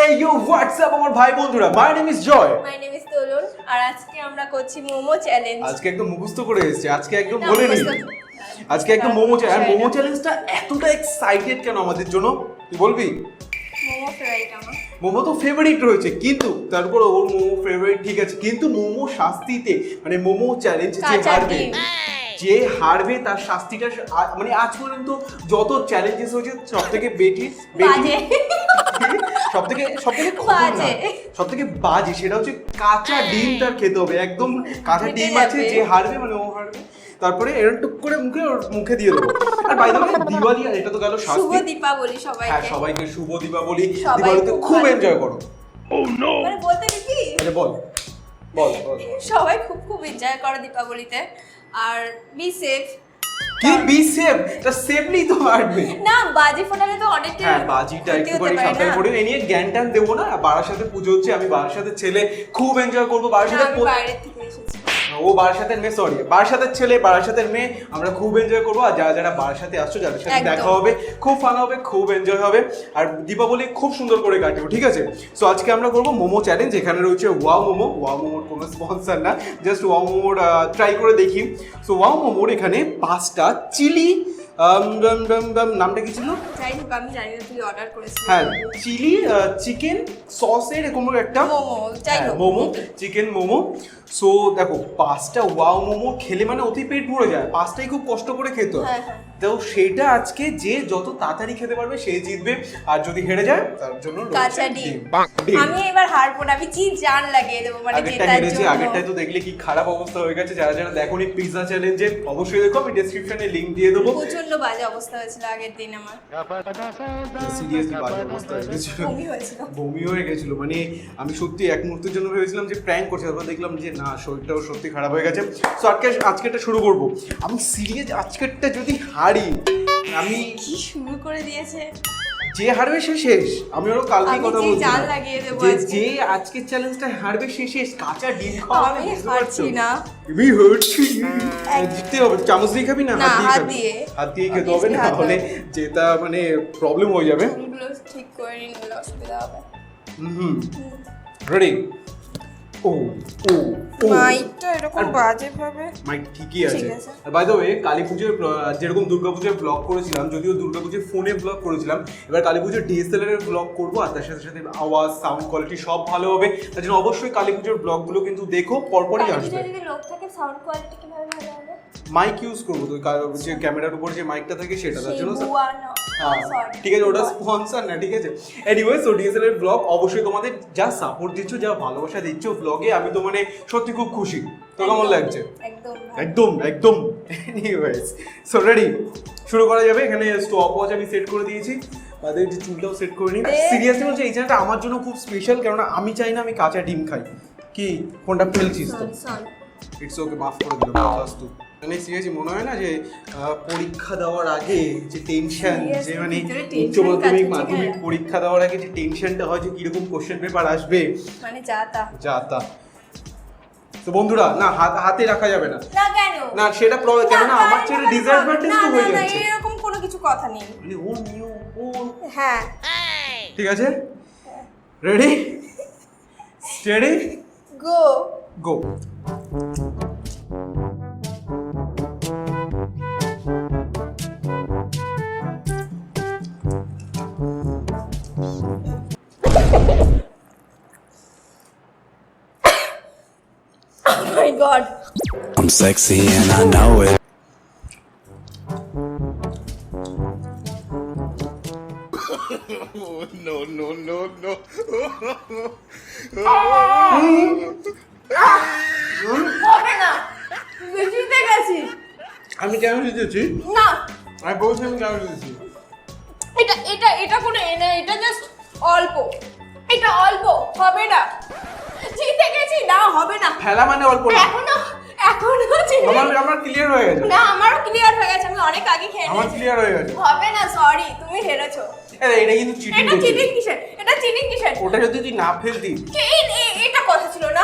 Hey yo, what's up আমার ভাই বন্ধুরা? My name is Joy. My name is তরুণ আর আজকে আমরা করছি মোমো চ্যালেঞ্জ। আজকে একদম মুখস্থ করে এসেছি। আজকে একদম বলে নি। আজকে একদম মোমো চ্যালেঞ্জ। আর মোমো চ্যালেঞ্জটা এতটা এক্সাইটেড কেন আমাদের জন্য? তুই বলবি? মোমো ফেভারিট আমার। মোমো তো ফেভারিট রয়েছে কিন্তু তারপর ওর মোমো ফেভারিট ঠিক আছে কিন্তু মোমো শাস্তিতে মানে মোমো চ্যালেঞ্জ যে হারবে তার শাস্তিটা মানে আজ পর্যন্ত যত চ্যালেঞ্জেস হয়েছে সব থেকে সব থেকে বাজে সেটা হচ্ছে কাঁচা ডিম তার খেতে হবে একদম কাঁচা ডিম আছে যে হারবে মানে ও হারবে তারপরে এরকম টুক করে মুখে দিয়ে দেবো আর বাই দ্য ওয়ে দিওয়ালি আর এটা তো গেল শাস্তি শুভ দীপাবলি সবাইকে হ্যাঁ সবাইকে শুভ দীপাবলি দিওয়ালিতে খুব এনজয় করো ও নো মানে বলতে কি আরে বল বল সবাই খুব এনজয় করো দীপাবলিতে আর বি সেফ কি বি সেফ তা সেফলি তো মারবে না বাজি ফোটালে তো অনেকটা হ্যাঁ বাজিটা একটু করে সাবধান করে এ নিয়ে জ্ঞান টান দেবো না বাবার সাথে পুজো হচ্ছে আমি বাবার সাথে ছেলে খুব এনজয় করবো বাবার সাথে বাইরে থেকে এসেছি ও বারাসাতের মেয়ে সরি বারাসাতের ছেলে বারাসাতের মেয়ে আমরা খুব এনজয় করবো আর যারা বারাসাতে আসছো যাদের সাথে দেখা হবে খুব ফান হবে খুব এনজয় হবে আর দীপাবলি খুব সুন্দর করে কাটবো ঠিক আছে সো আজকে আমরা করবো মোমো চ্যালেঞ্জ এখানে রয়েছে ওয়াও মোমোর কোনো স্পন্সর না জাস্ট ওয়াও মোমোর ট্রাই করে দেখি সো ওয়াও মোমোর এখানে 5টা চিলি নামটা কি ছিল যাই হোক আমি জানি না তুই অর্ডার করেছিস হ্যাঁ চিলি চিকেন সসের এরকম একটা মোমো যাই হোক মোমো চিকেন মোমো সো দেখো 5টা ওয়াও মোমো খেলে মানে অতি পেট ভরে যায় 5টাই খুব কষ্ট করে খেতে হয় তো সেটা আজকে যে যত তাড়াতাড়ি খেতে পারবে সে জিতবে আর যদি হেরে যায় তার জন্য কাঁচা ডিম আমি এবার হারবো না আমি কি জান লাগিয়ে দেবো মানে জেতার জন্য আগেরটাই তো দেখলে কি খারাপ অবস্থা হয়ে গেছে যারা দেখোনি পিৎজা চ্যালেঞ্জে অবশ্যই দেখো আমি ডেসক্রিপশনে লিংক দিয়ে দেবো প্রচন্ড বাজে অবস্থা হয়েছিল আগের দিন আমার সিরিয়াসলি বাজে অবস্থা হয়ে গেছিল বমি হয়ে গেছিল মানে আমি সত্যি এক মুহূর্তের জন্য ভেবেছিলাম যে প্র্যাঙ্ক করছে তারপর দেখলাম যে না শরীরটাও সত্যি খারাপ হয়ে গেছে সো আজকেরটা শুরু করবো আমি সিরিয়াস আজকেরটা যদি হারি আমি কি শুরু করে দিয়েছে যে হারবে সে শেষ আমি ওর কালকে কথা বলছি জাল লাগিয়ে দেব যে আজকের চ্যালেঞ্জটা হারবে সে শেষ কাঁচা ডিম খাওয়া আমি হারছি না আমি হারছি জিততে হবে চামচ দিয়ে খাবি না হাত দিয়ে খেতে হবে না হলে যেটা মানে প্রবলেম হয়ে যাবে ঠিক করে নিলে অসুবিধা হবে রেডি ও মাইকটা এরকম বাজে ভাবে মাইক ঠিকই আছে আর বাই দ্য ওয়ে কালীপুজোর যেরকম দুর্গাপুজোর ব্লগ করেছিলাম যদিও দুর্গাপুজোর ফোনে ব্লগ করেছিলাম এবার কালীপুজোর ডিএসএলআর এর ব্লগ করবো আর তার সাথে সাথে আওয়াজ সাউন্ড কোয়ালিটি সব ভালো হবে তার জন্য অবশ্যই কালীপুজোর ব্লগগুলো কিন্তু দেখো পরপরই আসবে যদি লোক থাকে সাউন্ড কোয়ালিটি কিভাবে ভালো হবে মাইক ইউজ করবো তো যে ক্যামেরার উপর যে মাইকটা থাকে সেটা তার জন্য ঠিক আছে ওটা স্পন্সর না ঠিক আছে এনিওয়ে সো ডিএসএলআর ব্লগ অবশ্যই তোমাদের যা সাপোর্ট দিচ্ছ যা ভালোবাসা দিচ্ছ ব্লগে আমি তো মানে সত্যি খুব খুশি তো কেমন লাগছে একদম এনিওয়েজ সো রেডি শুরু করা যাবে এখানে স্টপ ওয়াচ আমি সেট করে দিয়েছি তাদের যে চুলটাও সেট করে নিই সিরিয়াসলি বলছি এই চ্যানেলটা আমার জন্য খুব স্পেশাল কেননা আমি চাই না আমি কাঁচা ডিম খাই কি কোনটা ফেলছিস তো ইটস ওকে মাফ করে দিলাম ফার্স্ট মানে সিরিয়াসলি মনে হয় না যে পরীক্ষা দেওয়ার আগে যে টেনশন যে মানে উচ্চ মাধ্যমিক পরীক্ষা দেওয়ার আগে যে টেনশনটা হয় যে কিরকম কোশ্চেন পেপার আসবে মানে যাতা তো বন্ধুরা না হাতে রাখা যাবে না কেন না সেটা কেন না আমার ছেলে ডিসঅ্যাডভান্টেজ তো হয়ে যাচ্ছে না এরকম কোনো কিছু কথা নেই মানে ও নিউ ও হ্যাঁ ঠিক আছে ready steady go Oh my god. I'm sexy and I know it. No. হবে না জিতে গেছি আমি কেন জিতেছি না আমি বলছি আমি কেন জিতেছি এটা কোনো এটা জাস্ট অল্প এটা অল্প হবে না জিতে গেছি না হবে না খেলা মানে অল্প না এখনো আমার ক্লিয়ার হয়ে গেছে না আমারও ক্লিয়ার হয়ে গেছে আমি অনেক আগে খেয়ে আমার ক্লিয়ার হয়ে গেছে হবে না সরি তুমি হেরেছো এটা কিন্তু চিটিং এটা চিটিং কিসের ওটা যদি তুই না ফেলতি এটা কথা ছিল না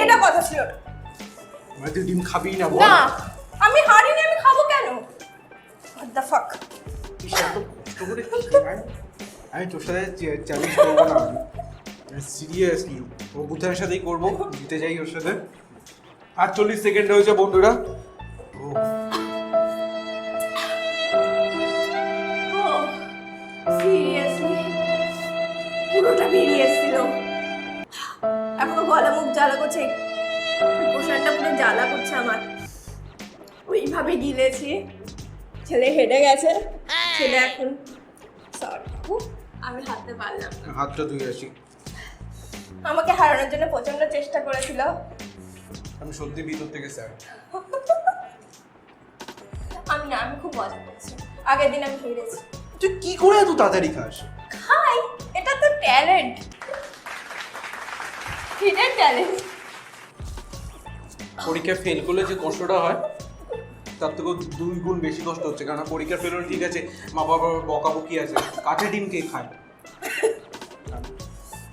এটা কথা ছিল না মানে তুই ডিম খাবি না বল না আমি হারিনি আমি খাবো কেন what the fuck আমি তোর সাথে চ্যালেঞ্জ করবো না সিরিয়াসলি ও বুথানের সাথেই করবো, জিতে যাই ওর সাথে। 48 সেকেন্ড হয়েছে বন্ধুরা। ও সিরিয়াসলি পুরোটা বেরিয়ে এসেছিল। এখনো গলা মুখ জ্বালা করছে, পোশাকটা পুরো জ্বালা করছে আমার। ওইভাবে গিলেছি, ছেলে হেঁটে গেছে, ছেলে এখন সরি আমি হাঁটতে পারলাম না। হাতটা ধুয়ে আসি। আমাকে হারানোর জন্য প্রচন্ড চেষ্টা করেছিল। আমি সত্যি ভিতর থেকে স্যার। আমি খুব মজা করছি। আগের দিন আমি হেরেছি। তুই কি করে এত তাড়াতাড়ি খাস? খাই, এটা তো ট্যালেন্ট, হিডেন ট্যালেন্ট। পরীক্ষা ফেল করলে যে কষ্টটা হয় তার থেকেও 2 গুণ বেশি কষ্ট হচ্ছে, কারণ পরীক্ষা ফেল হলে ঠিক আছে, মা বাবার বকাবকি আছে, কাঁচা ডিম কে খায়?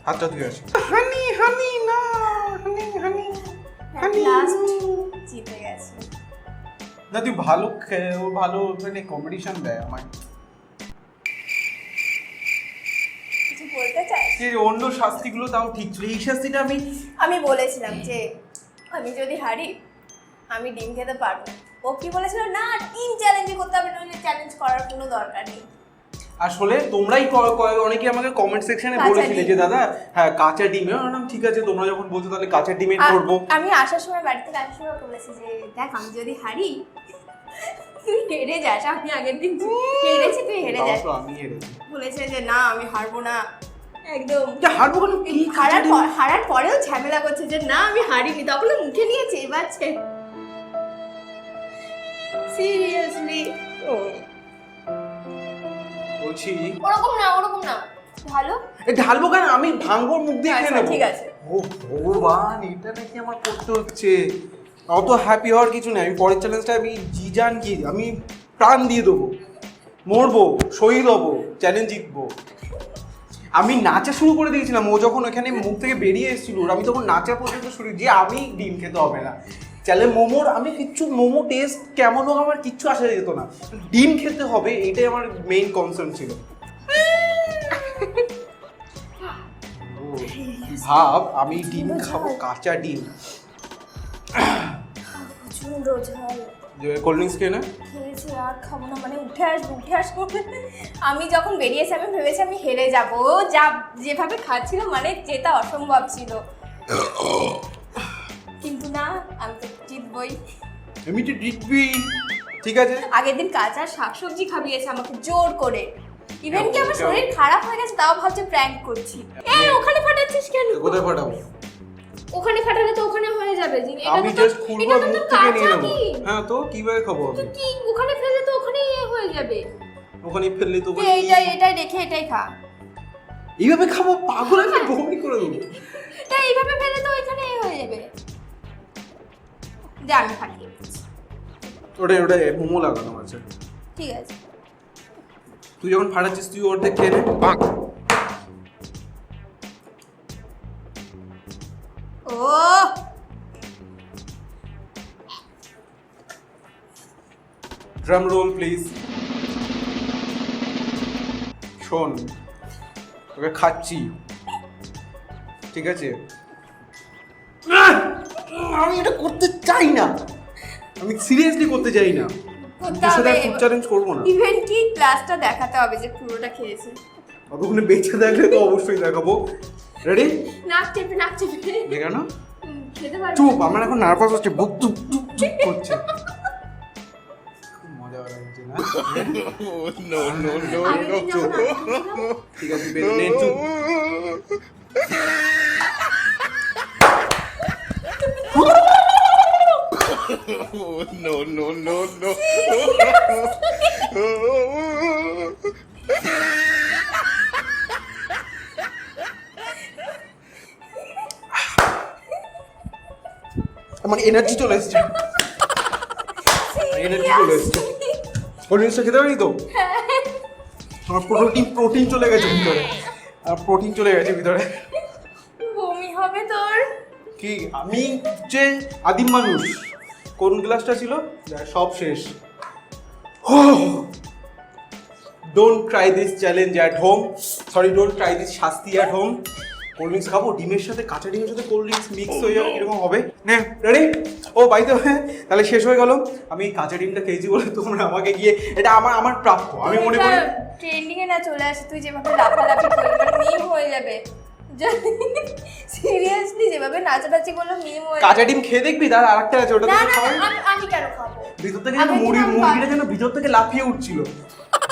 হাতটা ধুয়ে আসি। হানি হানি না, হানি হানি হানি। লাস্ট জিতে গেছে। না তুই ভালো ভালো মানে কম্পিটিশন দেয় আমায়। কিছু বলতে চাস? যে অন্য শাস্তিগুলো তাও ঠিক ছিল, এই শাস্তিটা আমি বলেছিলাম যে আমি যদি হারি আমি ডিম খেতে পারবো না। ও কি বলেছিল, না ডিম চ্যালেঞ্জ করতে হবে, নইলে চ্যালেঞ্জ করার কোনো দরকার নেই। আসলে তোমরাই অনেকে আমাকে কমেন্ট সেকশনে কাঁচা বলেছিলে ডিম। যে দাদা হ্যাঁ কাঁচা ডিম, আমি ঠিক আছে তোমরা যখন বলছো তাহলে কাঁচা ডিমের করবো। আমি আসার সময় বাড়ি থেকে আসার সময় বলেছি যে দেখ আমি যদি হারি তুই হেরে যাস। আমি আগের দিন হেরেছি, তুই হেরে যাস। আমি হেরেছি। বলেছে যে না আমি হারবো না, একদম হারবো কেন? কি হারার পরেও ঝামেলা করছে যে না আমি হারিনি, তখন মুখে নিয়ে চেবাচ্ছে। সিরিয়াসলি বলছি ওরকম না ভালো ঢালবো কেন? আমি ভাঙবো মুখ দিয়ে আচ্ছা, খেয়ে নেবো। ঠিক আছে। ও ভগবান, এটা নাকি আমার করতে হচ্ছে। অত হ্যাপি হওয়ার কিছু নেই। আমি পরের চ্যালেঞ্জটা আমি জিজান কি আমি প্রাণ দিয়ে দেবো, মরবো, শহীদ হবো, চ্যালেঞ্জ জিতবো। আমি নাচা শুরু করে দিয়েছিলাম, ও যখন ওখানে মুখ থেকে বেরিয়ে এসেছিল আমি তখন নাচা পর্যন্ত শুরু, যে আমি ডিম খেতে হবে না, চাইলে মোমোর আমি কিচ্ছু মোমো টেস্ট কেমন হোক আমার কিচ্ছু আসা যেত না, ডিম খেতে হবে এটাই আমার মেইন কনসার্ন ছিল। ভাব আমি ডিম খাবো, কাঁচা ডিম। প্রচন্ড ঝাল। কোল্ড ড্রিঙ্কস খেয়ে না? খেয়েছি আর খাবো না, মানে উঠে আসবো। আমি যখন বেরিয়েছি আমি ভেবেছি আমি হেরে যাবো, যা যেভাবে খাচ্ছিল মানে যেটা অসম্ভব ছিল, কিন্তু না আমি তো জিতবই। আমি তো জিতবি, ঠিক আছে। আগের দিন কাঁচা শাকসবজি খাবিয়েছে আমাকে জোর করে, ইভেন কি আমার শরীর খারাপ হয়ে গেছে তাও ভাবছে প্র্যাঙ্ক করছি। এই ওখানে ফাটাচ্ছিস কেন? কোথায় ফাটাবো? ওখানে ফাটালে তো ওখানে হয়ে যাবে। আমি জাস্ট খুলবো মুখ থেকে নিয়ে নেবো। হ্যাঁ তো কিভাবে খাবো আমি? কি ওখানে ফেলে তো ওখানে হয়ে যাবে। ওখানে ফেললে তো এটাই রেখে এটাই খা। এইভাবে খাবো? পাগল আমি বমি করে দেবো। এইভাবে ফেলে তো ওইখানে হয়ে যাবে। যে আমি ফাটিয়ে দিচ্ছি। ওটা মোমো লাগানো আছে। ঠিক আছে, তুই যখন ফাটাচ্ছিস তুই অর্ধেক খেয়ে নে। ও ড্রাম রোল প্লিজ। শোন তোকে খাচ্ছি, ঠিক আছে? আমি এটা করতে চাই না, আমি সিরিয়াসলি করতে চাই না। তোর সাথে ফুড চ্যালেঞ্জ করবো না। ইভেন কি ক্লাসটা দেখাতে হবে যে পুরোটা খেয়েছে। ওখানে বেঁচে থাকলে তো অবশ্যই দেখাবো। রেডি? নাক চেপে দেখে না খেতে পারবো। চুপ, আমার এখন নার্ভাস হচ্ছে, বুক চুপ চুপ চুপ করছে। খুব মজা লাগছে না? No, no, no, আগের দিন যখন আমি খাচ্ছিলাম, ঠিক আছে বের নে, চুপ। no, no, no, no. আমার এনার্জি চলে এসছে, এনার্জি চলে এসছে। কোল্ড ড্রিঙ্কসটা খেতে পারি তো? আমার প্রোটিন চলে গেছে ভিতরে, আমার প্রোটিন চলে গেছে ভিতরে। বমি হবে তোর। কি আমি যে আদিম মানুষ, কোন গ্লাসটা ছিল সব শেষ। Don't try this challenge at home, sorry don't try this শাস্তি অ্যাট হোম। কোল্ড ড্রিঙ্কস খাবো, ডিমের সাথে কাঁচা ডিমের সাথে কোল্ড ড্রিঙ্কস মিক্স হয়ে যাবে, কিরকম হবে? নে রেডি? ও বাইতে তাহলে শেষ হয়ে গেল। আমি কাঁচা ডিমটা খেয়েছি বলে তোমরা আমাকে গিয়ে, এটা আমার প্রাপ্য, আমি মনে করি। ট্রেন্ডিং এ না চলে আসে, তুই যেভাবে লাফালাফি করবি মিম হয়ে যাবে। সিরিয়াসলি যেভাবে নাচানাচি করলো মিম হয়ে কাঁচা ডিম খেয়ে দেখবি, তার আরেকটা আছে ওটা না থেকে না খাওয়াই। আমি কেন খাবো? ভিতর থেকে যেন মুরগিটা যেন ভিতর থেকে লাফিয়ে উঠছিল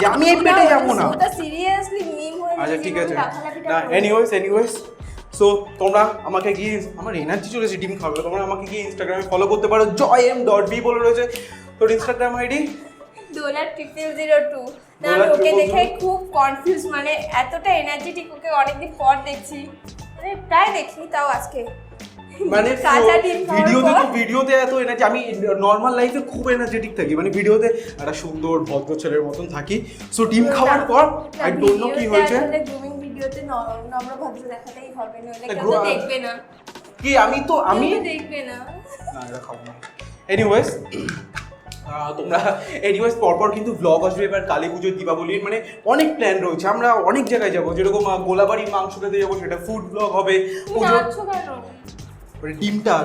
যে আমি এই পেটে যাবো না। ওটা সিরিয়াসলি মিম হয়ে যাবে। আচ্ছা ঠিক আছে না, এনিওয়েজ সো তোমরা আমাকে গিয়ে, আমার এনার্জি চলেছে ডিম খাবে, তোমরা আমাকে গিয়ে ইনস্টাগ্রামে ফলো করতে পারো, joym.b বলে রয়েছে তোর ইনস্টাগ্রাম আইডি। $00002 না, আমি ওকে দেখে খুব কনফিউজ, মানে এতটা এনার্জেটিক ওকে অনেকদিন পর দেখছি, মানে প্রায় দেখি, তাও আজকে মানে কাঁচা ডিম ভিডিওতে এত এনার্জি, আমি নর্মাল লাইফে খুব এনার্জেটিক থাকি, মানে ভিডিওতে একটা সুন্দর ভদ্র ছেলের মতন থাকি। সো ডিম খাওয়ার পর আই ডোন্ট নো কি হয়েছে। গ্রুমিং ভিডিওতে নম্র ভদ্র দেখাতেই হবে, নইলে কেউ তো দেখবে না। কি আমি দেখবে না। না এটা খাবো না। এনিওয়েজ তোমরা পরপর কিন্তু ব্লগ আসবে এবার কালী পুজো, দীপাবলির, মানে অনেক প্ল্যান রয়েছে, আমরা অনেক জায়গায় যাবো, যেরকম গোলাবাড়ির মাংস খেতে যাবো, সেটা ফুড ব্লগ হবে। পুজো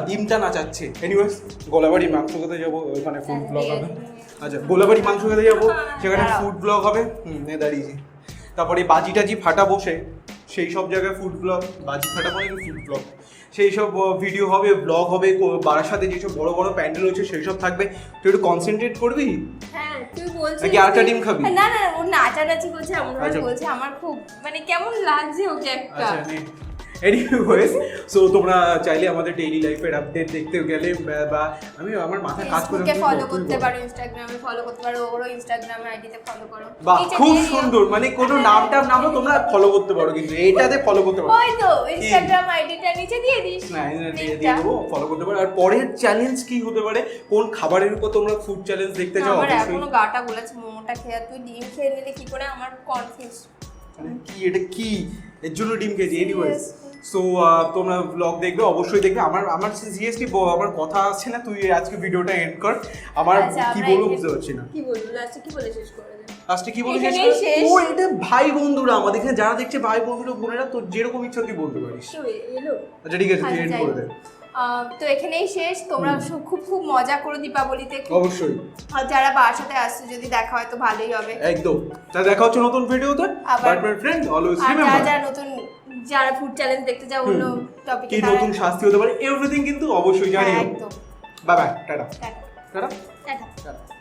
ডিমটা নাচাচ্ছে। এনিওয়েজ গোলাবাড়ির মাংস খেতে যাবো, ওখানে ফুড ব্লগ হবে। আচ্ছা গোলাবাড়ির মাংস খেতে যাবো, সেখানে ফুড ব্লগ হবে। দাঁড়িয়েছি। তারপরে বাজি টাজি ফাটাবো, সেই সব জায়গায় ফুড ব্লগ, বাজি ফাটাবো নাকি ফুড ব্লগ, সেই সব ভিডিও হবে, ব্লগ হবে। বারাসাতে যেসব বড় বড় প্যান্ডেল হচ্ছে সেই সব থাকবে। তুই একটু কনসেন্ট্রেট করবি। হ্যাঁ তুই বলছিস নাকি আরেকটা ডিম খাবি? না না, ও নাচানাচি করছে, এমন ভাবে বলছে, আমার খুব মানে কেমন লাগছে ওকে একটা। আচ্ছা এনিওয়েজ সো তোমরা চাইলে আমাদের ডেইলি লাইফের আপডেট দেখতে গেলে বা আমার মাথা কাজ করে, ফেসবুকে ফলো করতে পারো, ইনস্টাগ্রামে ফলো করতে পারো, ওরও ইনস্টাগ্রাম আইডিতে ফলো করো। বাহ খুব সুন্দর, মানে কোনো নামটাম নামও তোমরা ফলো করতে পারো, কিন্তু এইটাতে ফলো করতে পারো। ওই তো ইনস্টাগ্রাম আইডিটা নিচে দিয়ে দিস, না দিয়ে দেবো, ফলো করতে পারো। আর পরের চ্যালেঞ্জ কি হতে পারে, কোন খাবারের উপর তোমরা ফুড চ্যালেঞ্জ দেখতে চাও? আমার এখনো গাটা গুলাচ্ছে, মোমোটা খেয়ে তুই ডিম খেয়ে নিলে কি করে, আমার কনফিউজ। কি এটা কি, এর জন্য ডিম খেয়েছি। এনিওয়েজ সো তোমরা ব্লগ দেখবে, অবশ্যই দেখবে। আমার সিরিয়াসলি আমার কথা আসছে না, তুই আজকে ভিডিওটা এন্ড কর। আমার কি বলবো বুঝতে পারছি না। কি বলবো লাস্টে, কি বলে শেষ করে দে? লাস্টে কি বলে শেষ করব? ও এটা ভাই বন্ধুরা, আমাদের এখানে যারা দেখছে ভাই বন্ধুরা বোনেরা, তোর যেরকম ইচ্ছা তুই বলতে পারিস। এলো আচ্ছা ঠিক আছে, তুই এন্ড করে দে। তো এখানেই শেষ। তোমরা খুব মজা করো দীপাবলিতে, অবশ্যই। আর যারা বাসাতে আসছে যদি দেখা হয় তো ভালোই হবে। একদম। তাহলে দেখা হচ্ছে নতুন ভিডিওতে। But my friend always remember, যারা ফুড চ্যালেঞ্জ দেখতে যাও, অন্য টপিকে কি নতুন শাস্তি হতে পারে, এভরিথিং কিন্তু অবশ্যই জানিও। একদম। Bye bye, tata tata tata tata. Tata.